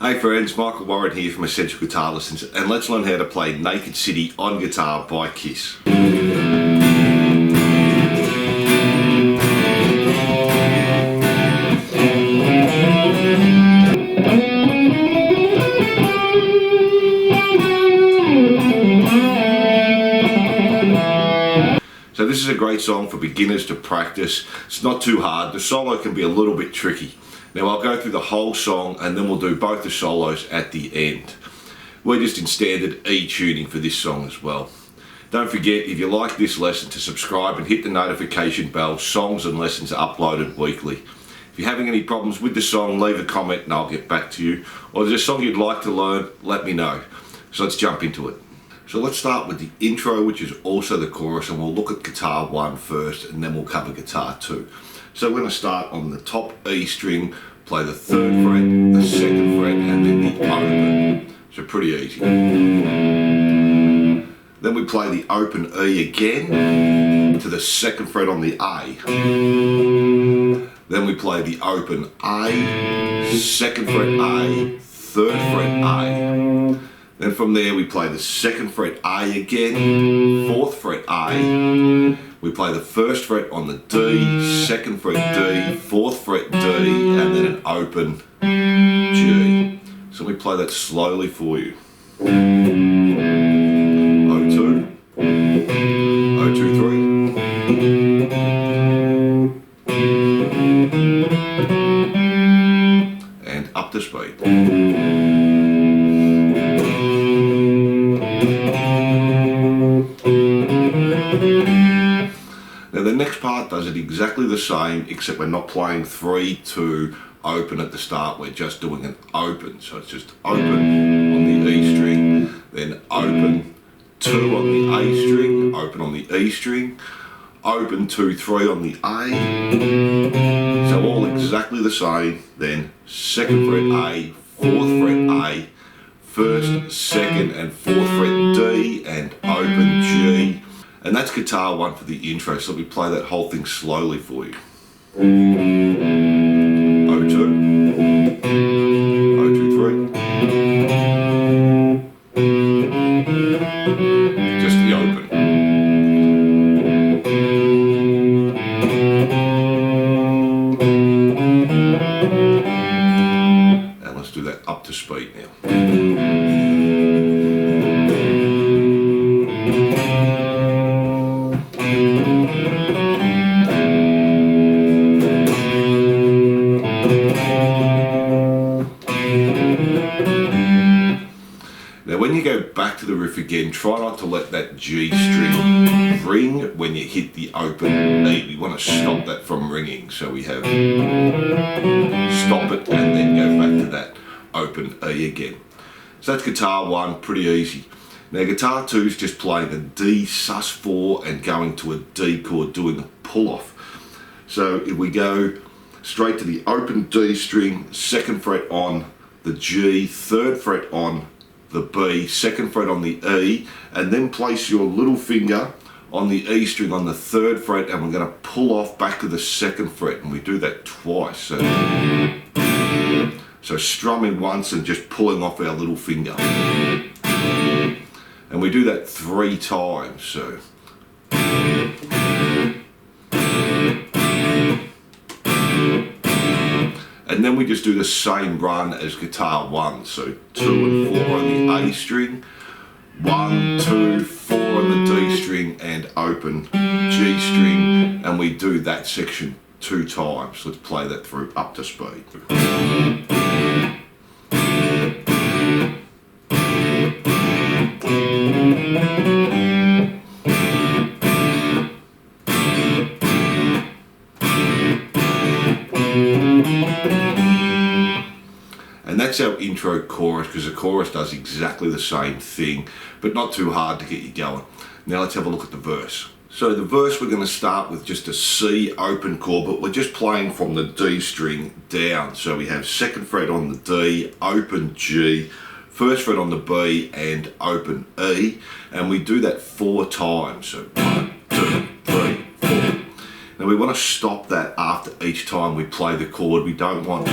Hey friends, Michael Warren here from Essential Guitar Lessons, and let's learn how to play Naked City on guitar by Kiss. So this is a great song for beginners to practice. It's not too hard. The solo can be a little bit tricky. Now I'll go through the whole song and then we'll do both the solos at the end. We're just in standard E tuning for this song as well. Don't forget, if you like this lesson, to subscribe and hit the notification bell. Songs and lessons are uploaded weekly. If you're having any problems with the song, leave a comment and I'll get back to you. Or if there's a song you'd like to learn, let me know. So let's jump into it. So let's start with the intro, which is also the chorus, and we'll look at guitar 1 first and then we'll cover guitar 2. So we're going to start on the top E string, play the 3rd fret, the 2nd fret, and then the open. So pretty easy. Then we play the open E again to the 2nd fret on the A. Then we play the open A, 2nd fret A, 3rd fret A. Then from there we play the 2nd fret A again, 4th fret A. We play the 1st fret on the D, 2nd fret D, 4th fret D, and then an open G. So we play that slowly for you. O2, O2, 3, and up to speed. Now the next part does it exactly the same, except we're not playing 3, 2, open at the start, we're just doing an open. So it's just open on the E string, then open 2 on the A string, open on the E string, open 2, 3 on the A. So all exactly the same, then 2nd fret A, 4th fret A, 1st, 2nd and 4th fret D, and open G. And that's guitar 1 for the intro, so let me play that whole thing slowly for you. O2, O2, 3. Just the open. And let's do that up to speed now. Now when you go back to the riff again, try not to let that G string ring when you hit the open E. We want to stop that from ringing, so we have stop it and then go back to that open E again. So that's guitar 1, pretty easy. Now guitar 2 is just playing a D sus4 and going to a D chord, doing a pull off. So if we go straight to the open D string, 2nd fret on the G, 3rd fret on the B, 2nd fret on the E, and then place your little finger on the E string on the 3rd fret, and we're going to pull off back to the 2nd fret, and we do that twice. So strumming once and just pulling off our little finger. And we do that 3 times. So and then we just do the same run as guitar 1. So 2 and 4 on the A string, 1, 2, 4 on the D string, and open G string. And we do that section 2 times. Let's play that through up to speed. And that's our intro chorus, because the chorus does exactly the same thing, but not too hard to get you going. Now let's have a look at the verse. So the verse, we're going to start with just a C open chord, but we're just playing from the D string down. So we have 2nd fret on the D, open G, 1st fret on the B, and open E. And we do that 4 times. So 1, 2, 3, 4. Now we want to stop that after each time we play the chord. We don't want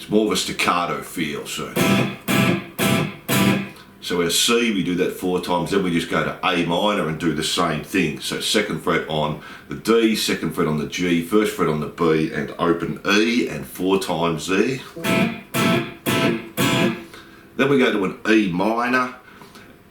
It's more of a staccato feel. So our C, we do that 4 times, then we just go to A minor and do the same thing. So 2nd fret on the D, 2nd fret on the G, 1st fret on the B, and open E, and 4 times there. Then we go to an E minor.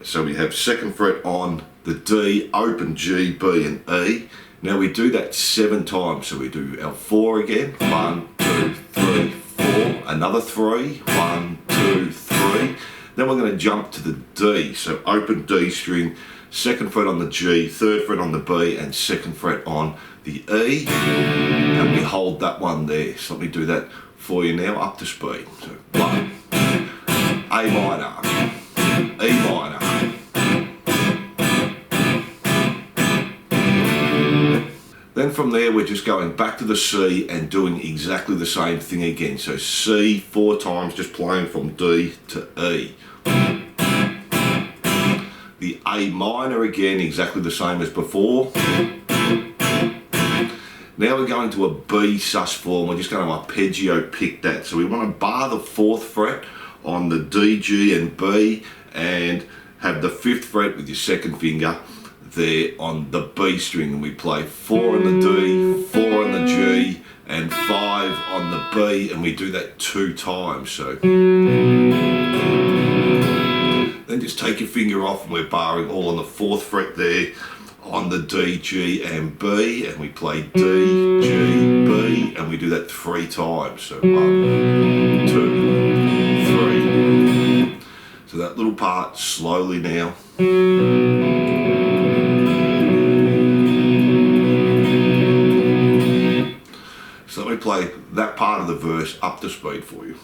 So we have 2nd fret on the D, open G, B, and E. Now we do that 7 times. So we do our 4 again. 1, 2, 3, 4. Another 3. 1, 2, 3. Then we're going to jump to the D. So open D string, 2nd fret on the G, 3rd fret on the B, and 2nd fret on the E. And we hold that one there. So let me do that for you now up to speed. So 1, A minor, E minor. Then from there we're just going back to the C and doing exactly the same thing again. So C 4 times, just playing from D to E. The A minor again, exactly the same as before. Now we're going to a B sus4, and we're just going to arpeggio pick that. So we want to bar the 4th fret on the D, G and B, and have the 5th fret with your 2nd finger there on the B string, and we play 4 on the D, 4 on the G, and 5 on the B, and we do that 2 times. So then just take your finger off, and we're barring all on the 4th fret there on the D, G and B, and we play D, G, B, and we do that 3 times. So 1, 2, 3. So that little part slowly now. So let me play that part of the verse up to speed for you.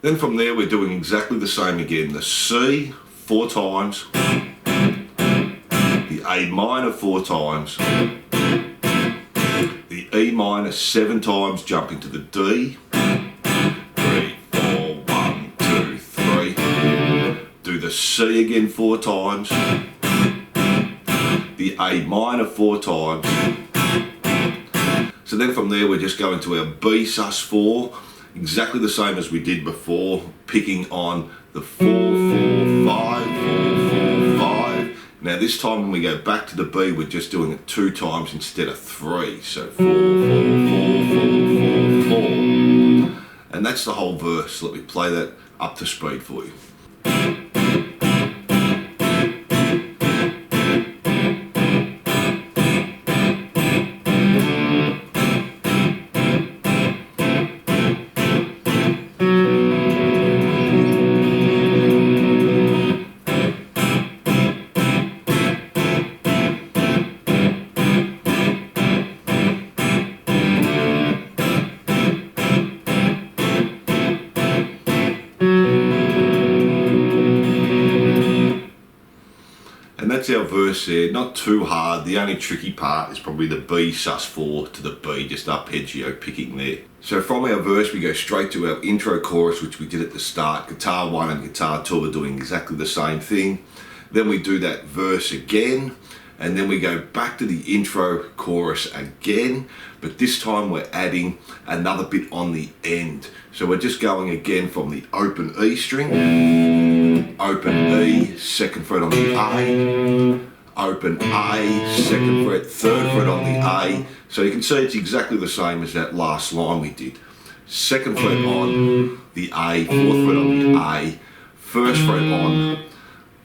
Then from there we're doing exactly the same again. The C 4 times, the A minor 4 times, the E minor 7 times, jumping to the D, 3, 4, 1, 2, 3, do the C again 4 times, the A minor 4 times. So then from there we're just going to our B sus4, exactly the same as we did before, picking on the 4, 4, 5, 4, 4, 5. Now this time when we go back to the B, we're just doing it 2 times instead of 3. So 4, 4, 4, 4, 4. And that's the whole verse. Let me play that up to speed for you. And that's our verse there, not too hard. The only tricky part is probably the B sus4 to the B, just arpeggio picking there. So from our verse we go straight to our intro chorus, which we did at the start. Guitar 1 and guitar 2 are doing exactly the same thing. Then we do that verse again, and then we go back to the intro chorus again, but this time we're adding another bit on the end. So we're just going again from the open E string, open E, 2nd fret on the A, open A, 2nd fret, 3rd fret on the A. So you can see it's exactly the same as that last line we did. 2nd fret on the A, 4th fret on the A, 1st fret on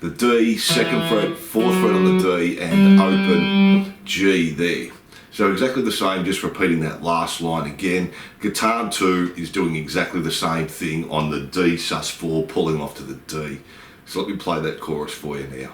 the D, 2nd fret, 4th fret on the D, and open G there. So exactly the same, just repeating that last line again. Guitar 2 is doing exactly the same thing on the D sus4, pulling off to the D. So let me play that chorus for you now.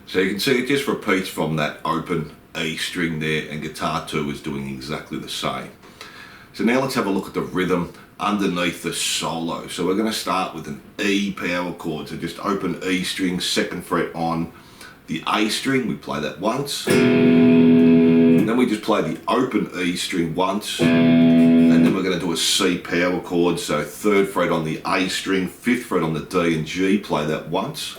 So you can see see it just repeats from that open E string there, and guitar 2 is doing exactly the same. So now let's have a look at the rhythm underneath the solo. So we're going to start with an E power chord. So just open E string, 2nd fret on the A string, we play that once. Then we just play the open E string once, and then we're going to do a C power chord. So 3rd fret on the A string, 5th fret on the D and G, play that once.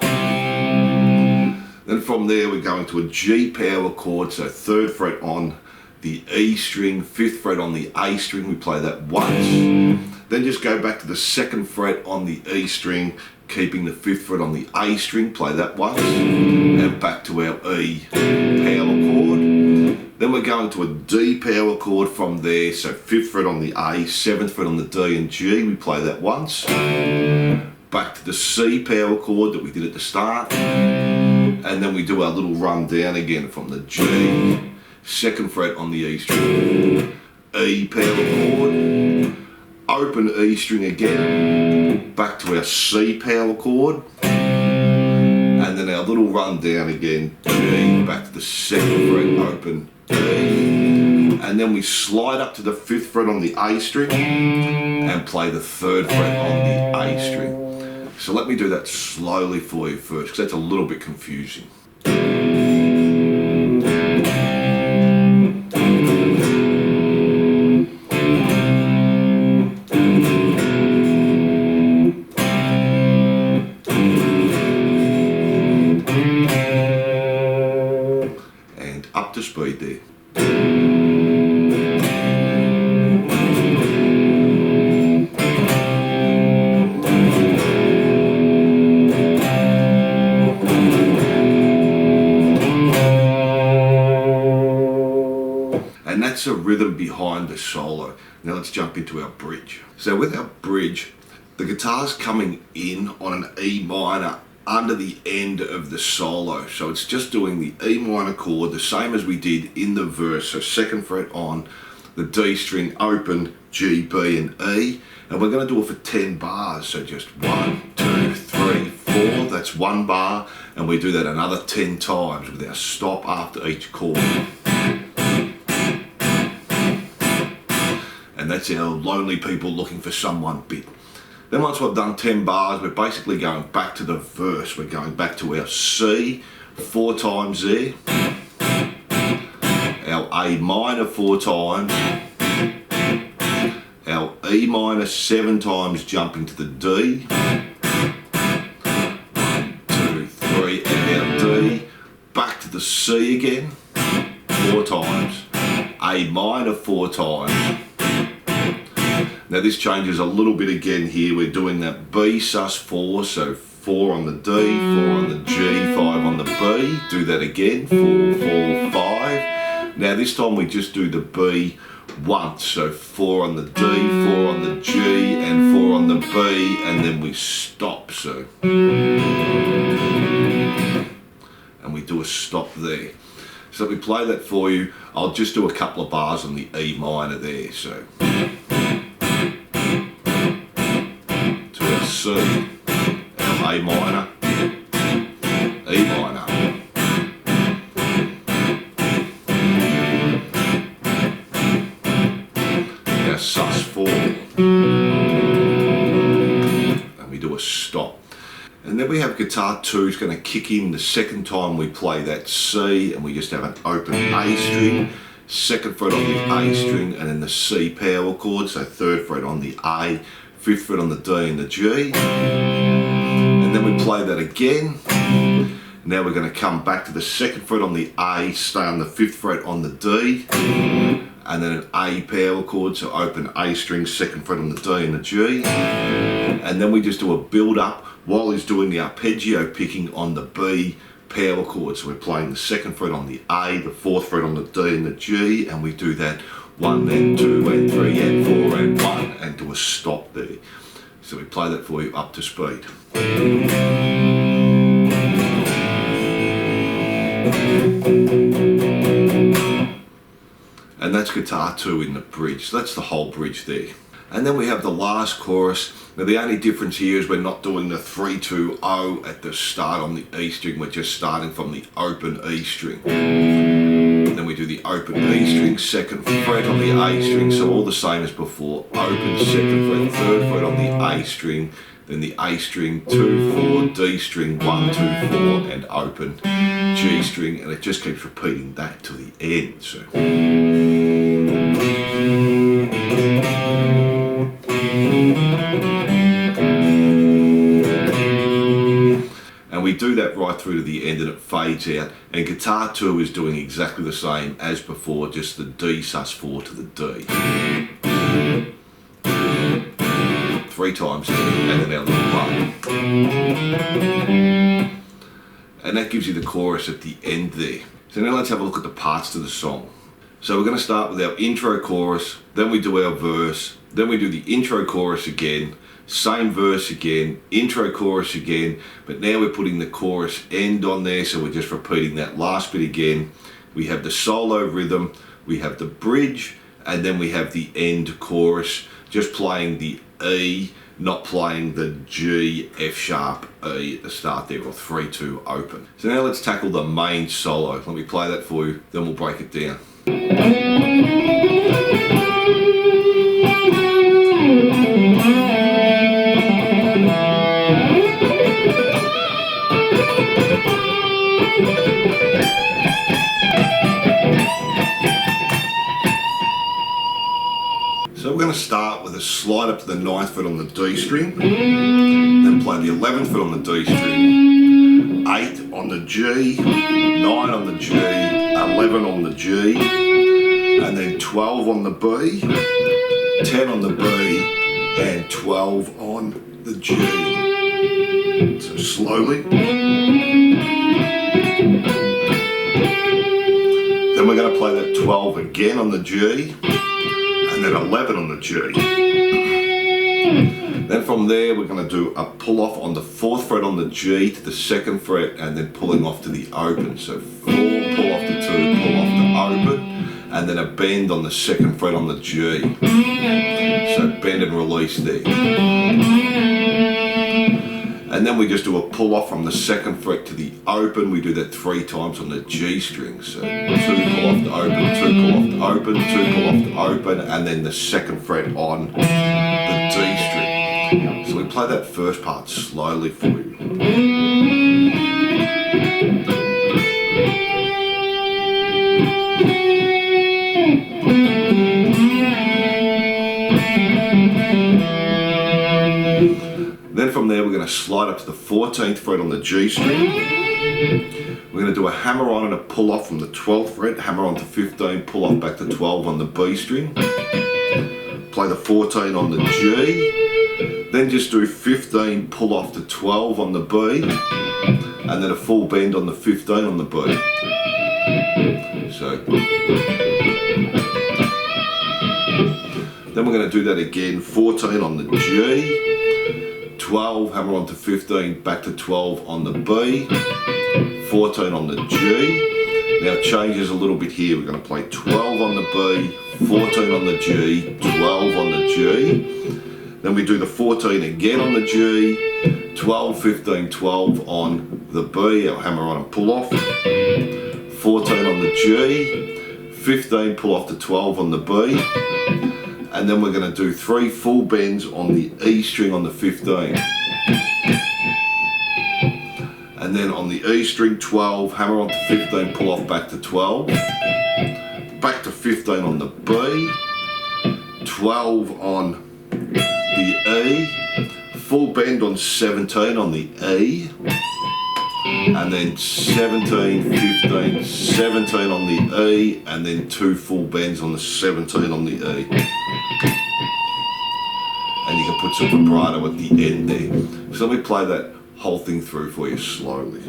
Then from there we're going to a G power chord, so 3rd fret on the E string, 5th fret on the A string, we play that once. Then just go back to the 2nd fret on the E string, keeping the 5th fret on the A string, play that once, and back to our E power chord. Then we're going to a D power chord from there, so 5th fret on the A, 7th fret on the D and G, we play that once. Back to the C power chord that we did at the start, and then we do our little run down again from the G, 2nd fret on the E string, E power chord, open E string again, back to our C power chord, and then our little run down again, G, back to the 2nd fret, open E, and then we slide up to the 5th fret on the A string and play the 3rd fret on the A string. So let me do that slowly for you first, because that's a little bit confusing. And up to speed there. And that's the rhythm behind the solo. Now let's jump into our bridge. So with our bridge, the guitar's coming in on an E minor under the end of the solo. So it's just doing the E minor chord, the same as we did in the verse. So 2nd fret on the D string, open, G, B and E. And we're going to do it for 10 bars. So just 1, 2, 3, 4, that's 1 bar. And we do that another 10 times with our stop after each chord. And that's our lonely people looking for someone bit. Then once we've done 10 bars, we're basically going back to the verse. We're going back to our C 4 times there, our A minor 4 times, our E minor 7 times jumping to the D, 1, 2, 3, and our D, back to the C again, 4 times, A minor 4 times. Now this changes a little bit again here. We're doing that B sus 4, so 4 on the D, 4 on the G, 5 on the B. Do that again, 4, 4, 5. Now this time we just do the B once, so 4 on the D, 4 on the G, and 4 on the B, and then we stop, so. And we do a stop there. So if we play that for you, I'll just do a couple of bars on the E minor there, so. C, our A minor, E minor, our sus 4, and we do a stop. And then we have guitar 2 is going to kick in the 2nd time we play that C, and we just have an open A string, 2nd fret on the A string, and then the C power chord, so 3rd fret on the A, 5th fret on the D and the G, and then we play that again. Now we're going to come back to the 2nd fret on the A, stay on the 5th fret on the D, and then an A power chord, so open A string, 2nd fret on the D and the G, and then we just do a build up while he's doing the arpeggio picking on the B power chord. So we're playing the 2nd fret on the A, the 4th fret on the D and the G, and we do that 1 and 2 and 3 and 4 and 1 and do a stop there. So we play that for you up to speed. And that's guitar 2 in the bridge. So that's the whole bridge there. And then we have the last chorus. Now the only difference here is we're not doing the 3-2-0 at the start on the E string, we're just starting from the open E string. Then we do the open E string, second fret on the A string, so all the same as before. Open, second fret, third fret on the A string, then the A string, 2, 4, D string, 1, 2, 4, and open, G string, and it just keeps repeating that to the end. So. And we do that right through to the end and it fades out. And guitar 2 is doing exactly the same as before, just the D sus4 to the D. 3 times and then our little bar. And that gives you the chorus at the end there. So now let's have a look at the parts to the song. So we're going to start with our intro chorus, then we do our verse, then we do the intro chorus again, same verse again, intro chorus again, but now we're putting the chorus end on there, so we're just repeating that last bit again. We have the solo rhythm, we have the bridge, and then we have the end chorus, just playing the E, not playing the G, F sharp, E at the start there, or 3-2 open. So now let's tackle the main solo. Let me play that for you, then we'll break it down. So we're going to start with a slide up to the 9th fret on the D string, then play the 11th fret on the D string, 8 on the G, 9 on the G, 11 on the G, and then 12 on the B, 10 on the B, and 12 on the G. So slowly. Then we're going to play that 12 again on the G, and then 11 on the G. Then from there we're going to do a pull off on the 4th fret on the G to the 2nd fret, and then pulling off to the open. So 4, pull off to 2, pull off to open, and then a bend on the 2nd fret on the G. So bend and release there. And then we just do a pull off from the 2nd fret to the open. We do that 3 times on the G string. So 2 pull off to open, 2 pull off to open, 2 pull off to open, and then the 2nd fret on the D string. So we play that first part slowly for you. Then from there we're going to slide up to the 14th fret on the G string. We're going to do a hammer on and a pull off from the 12th fret, hammer on to 15, pull off back to 12 on the B string. Play the 14 on the G, then just do 15, pull off to 12 on the B, and then a full bend on the 15 on the B. So then we're going to do that again, 14 on the G, 12, hammer on to 15, back to 12 on the B, 14 on the G. Now it changes a little bit here. We're going to play 12 on the B, 14 on the G, 12 on the G. Then we do the 14 again on the G, 12, 15, 12 on the B, our hammer on and pull off, 14 on the G, 15, pull off to 12 on the B, and then we're going to do 3 full bends on the E string on the 15. And then on the E string 12, hammer on to 15, pull off back to 12, back to 15 on the B, 12 on the E, full bend on 17 on the E, and then 17, 15, 17 on the E, and then 2 full bends on the 17 on the E. And you can put some vibrato at the end there. So let me play that whole thing through for you slowly.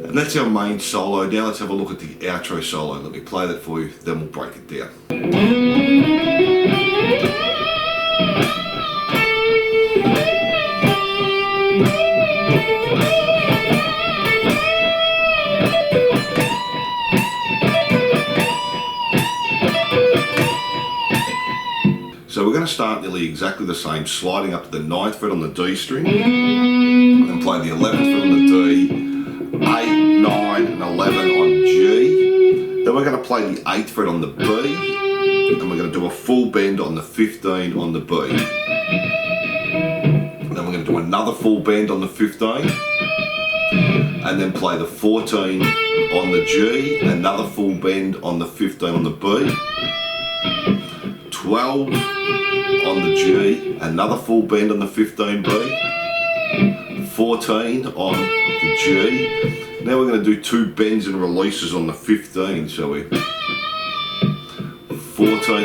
And that's our main solo. Now let's have a look at the outro solo. Let me play that for you, then we'll break it down. So we're going to start nearly exactly the same, sliding up to the 9th fret on the D string, and play the 11th fret on the D, 8, 9 and 11 on G. Then we're going to play the 8th fret on the B, and we're going to do a full bend on the 15 on the B. Then we're going to do another full bend on the 15, and then play the 14 on the G, another full bend on the 15 on the B, 12 on the G, another full bend on the 15B, 14 on the G. Now we're going to do 2 bends and releases on the 15, shall we? 14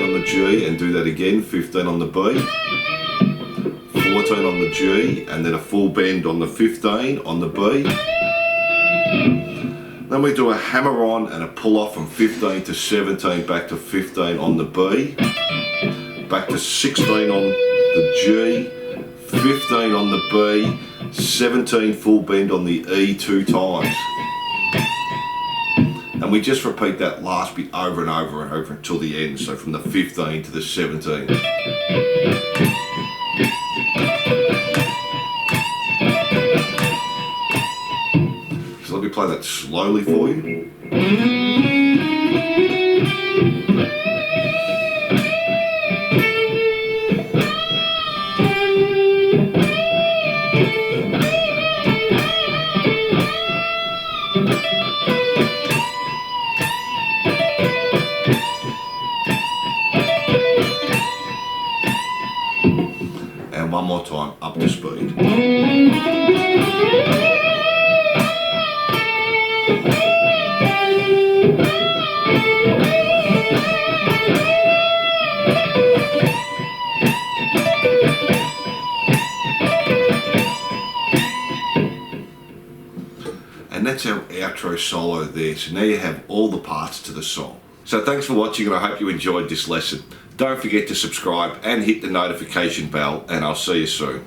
on the G and do that again, 15 on the B, 14 on the G and then a full bend on the 15 on the B. Then we do a hammer on and a pull off from 15 to 17 back to 15 on the B, back to 16 on the G, 15 on the B, 17 full bend on the E 2 times. And we just repeat that last bit over and over and over until the end, so from the 15 to the 17. So let me play that slowly for you. And one more time, up to speed. And that's our outro solo there. So now you have all the parts to the song. So thanks for watching, and I hope you enjoyed this lesson. Don't forget to subscribe and hit the notification bell, and I'll see you soon.